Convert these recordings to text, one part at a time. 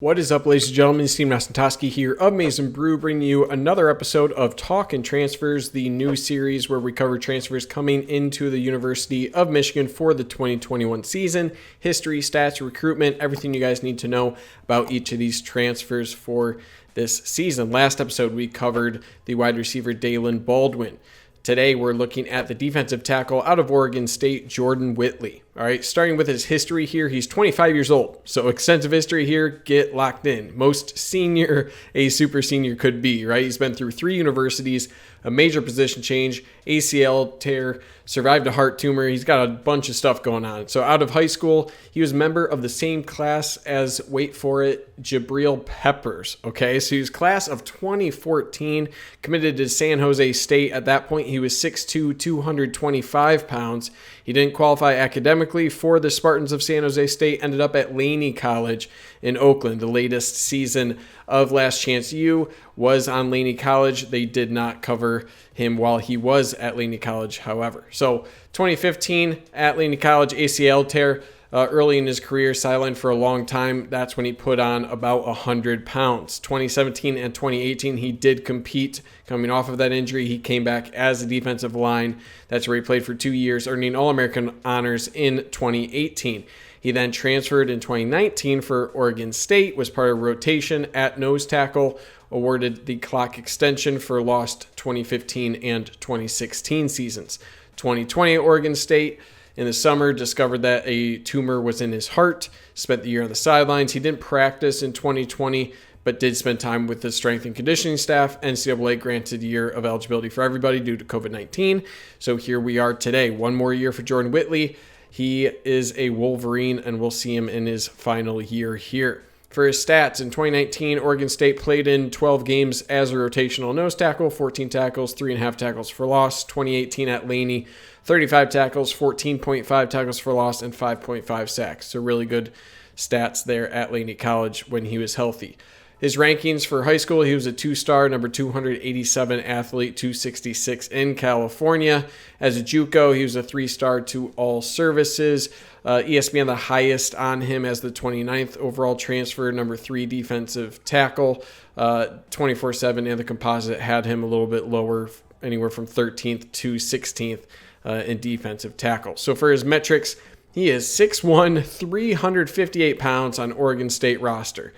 What is up, ladies and gentlemen? Steve Nastantoski here of Maize Brew, bringing you another episode of Talkin Transfers, the new series where we cover transfers coming into the University of Michigan for the 2021 season, history, stats, recruitment, everything you guys need to know about each of these transfers for this season. Last episode, we covered the wide receiver Dalen Baldwin. Today, we're looking at the defensive tackle out of Oregon State, Jordan Whittley. All right, starting with his history here, he's 25 years old. So extensive history here, get locked in. Most senior a super senior could be, right? He's been through 3 universities, a major position change, ACL tear, survived a heart tumor. He's got a bunch of stuff going on. So out of high school, he was a member of the same class as, wait for it, Jabrill Peppers. Okay, so he was class of 2014, committed to San Jose State. At that point, he was 6'2", 225 pounds. He didn't qualify academically for the Spartans of San Jose State, ended up at Laney College in Oakland. The latest season of Last Chance U was on Laney College. They did not cover him while he was at Laney College, however. So 2015 at Laney College, ACL tear. Early in his career, sidelined for a long time. That's when he put on about 100 pounds. 2017 and 2018, he did compete. Coming off of that injury, he came back as a defensive line. That's where he played for 2 years, earning All-American honors in 2018. He then transferred in 2019 for Oregon State, was part of rotation at nose tackle, awarded the clock extension for lost 2015 and 2016 seasons. 2020 at Oregon State, in the summer, discovered that a tumor was in his heart, spent the year on the sidelines. He didn't practice in 2020, but did spend time with the strength and conditioning staff. NCAA granted a year of eligibility for everybody due to COVID-19. So here we are today. One more year for Jordan Whittley. He is a Wolverine, and we'll see him in his final year here. For his stats, in 2019, Oregon State played in 12 games as a rotational nose tackle, 14 tackles, 3.5 tackles for loss. 2018 at Laney, 35 tackles, 14.5 tackles for loss, and 5.5 sacks. So really good stats there at Laney College when he was healthy. His rankings for high school, he was a 2-star, number 287 athlete, 266 in California. As a JUCO, he was a 3-star to all services. ESPN the highest on him as the 29th overall transfer, number 3 defensive tackle. 24/7 and the composite had him a little bit lower, anywhere from 13th to 16th in defensive tackle. So for his metrics, he is 6'1", 358 pounds on Oregon State roster.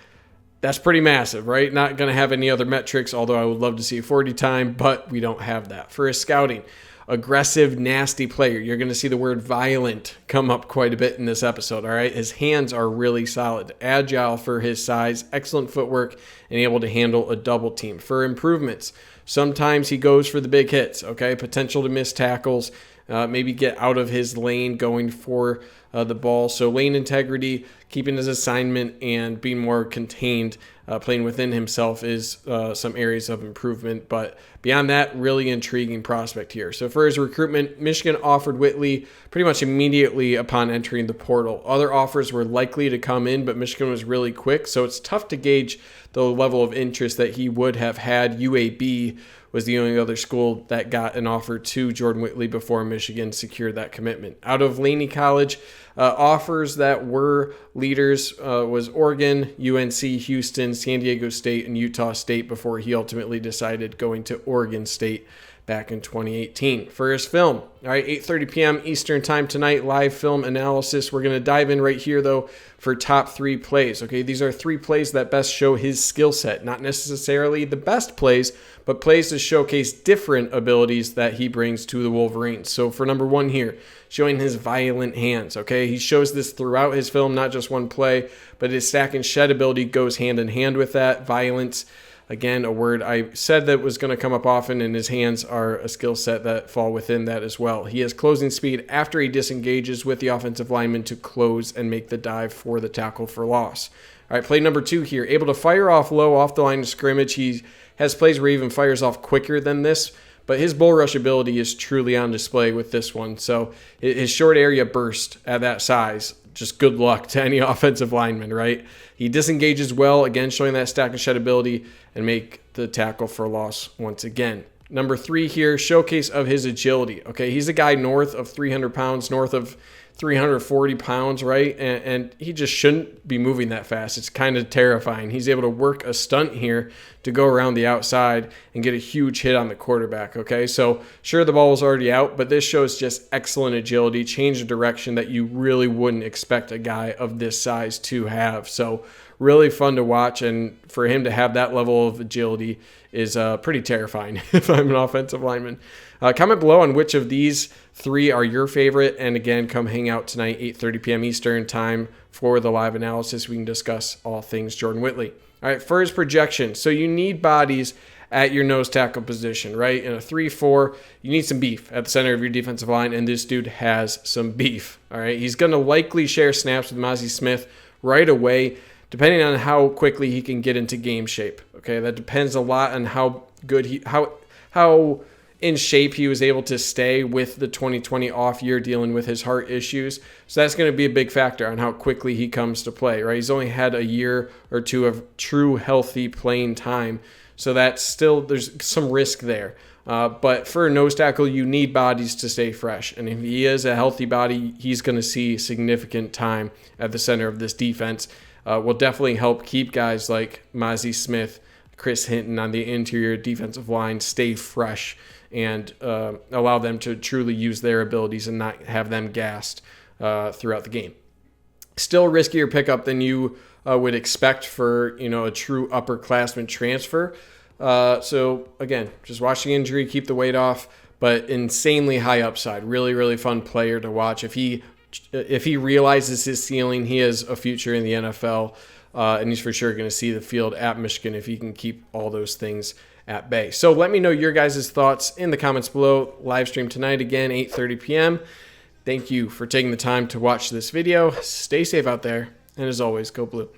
That's pretty massive, right? Not going to have any other metrics, although I would love to see a 40 time, but we don't have that. For his scouting, aggressive, nasty player. You're going to see the word violent come up quite a bit in this episode, all right? His hands are really solid, agile for his size, excellent footwork, and able to handle a double team. For improvements, sometimes he goes for the big hits, okay? Potential to miss tackles, maybe get out of his lane going for the ball. So lane integrity, keeping his assignment, and being more contained, playing within himself is some areas of improvement. But beyond that, really intriguing prospect here. So for his recruitment, Michigan offered Whittley pretty much immediately upon entering the portal. Other offers were likely to come in, but Michigan was really quick. So it's tough to gauge the level of interest that he would have had. UAB was the only other school that got an offer to Jordan Whittley before Michigan secured that commitment. Out of Laney College, offers that were leaders was Oregon, UNC, Houston, San Diego State, and Utah State before he ultimately decided going to Oregon State back in 2018. For his film, all right, 8:30 p.m. Eastern time tonight, live film analysis. We're going to dive in right here, though, for top 3 plays. Okay, these are 3 plays that best show his skill set. Not necessarily the best plays, but plays to showcase different abilities that he brings to the Wolverines. So for number 1 here, showing his violent hands, okay? He shows this throughout his film, not just one play, but his stack and shed ability goes hand in hand with that. Violence, again, a word I said that was going to come up often, and his hands are a skill set that fall within that as well. He has closing speed after he disengages with the offensive lineman to close and make the dive for the tackle for loss. All right, play number 2 here. Able to fire off low off the line of scrimmage. He has plays where he even fires off quicker than this, but his bull rush ability is truly on display with this one. So his short area burst at that size, just good luck to any offensive lineman, right? He disengages well, again, showing that stack and shed ability, and make the tackle for loss once again. Number 3 here, showcase of his agility. Okay, he's a guy north of 300 pounds, north of 340 pounds, right? And he just shouldn't be moving that fast. It's kind of terrifying. He's able to work a stunt here to go around the outside and get a huge hit on the quarterback, okay? So sure, the ball was already out, but this shows just excellent agility, change of direction that you really wouldn't expect a guy of this size to have. So really fun to watch, and for him to have that level of agility is pretty terrifying if I'm an offensive lineman. Comment below on which of these three are your favorite, and again, come hang out tonight, 8:30 p.m. Eastern time for the live analysis. We can discuss all things Jordan Whittley. All right, for his projection, so you need bodies at your nose tackle position, right? In a 3-4, you need some beef at the center of your defensive line, and this dude has some beef, all right? He's going to likely share snaps with Maize Smith right away, depending on how quickly he can get into game shape, okay? That depends a lot on how good how in shape he was able to stay with the 2020 off year dealing with his heart issues. So that's going to be a big factor on how quickly he comes to play, right? He's only had a year or two of true healthy playing time. So that's still, there's some risk there. But for a nose tackle, you need bodies to stay fresh. And if he is a healthy body, he's going to see significant time at the center of this defense. Will definitely help keep guys like Maize Smith, Chris Hinton on the interior defensive line stay fresh and allow them to truly use their abilities and not have them gassed throughout the game. Still riskier pickup than you would expect for, a true upperclassman transfer. So again, just watch the injury, keep the weight off, but insanely high upside. Really, really fun player to watch. If he realizes his ceiling, he has a future in the NFL, and he's for sure going to see the field at Michigan if he can keep all those things at bay. So let me know your guys' thoughts in the comments below. Live stream tonight again, 8:30 p.m. Thank you for taking the time to watch this video. Stay safe out there, and as always, go blue.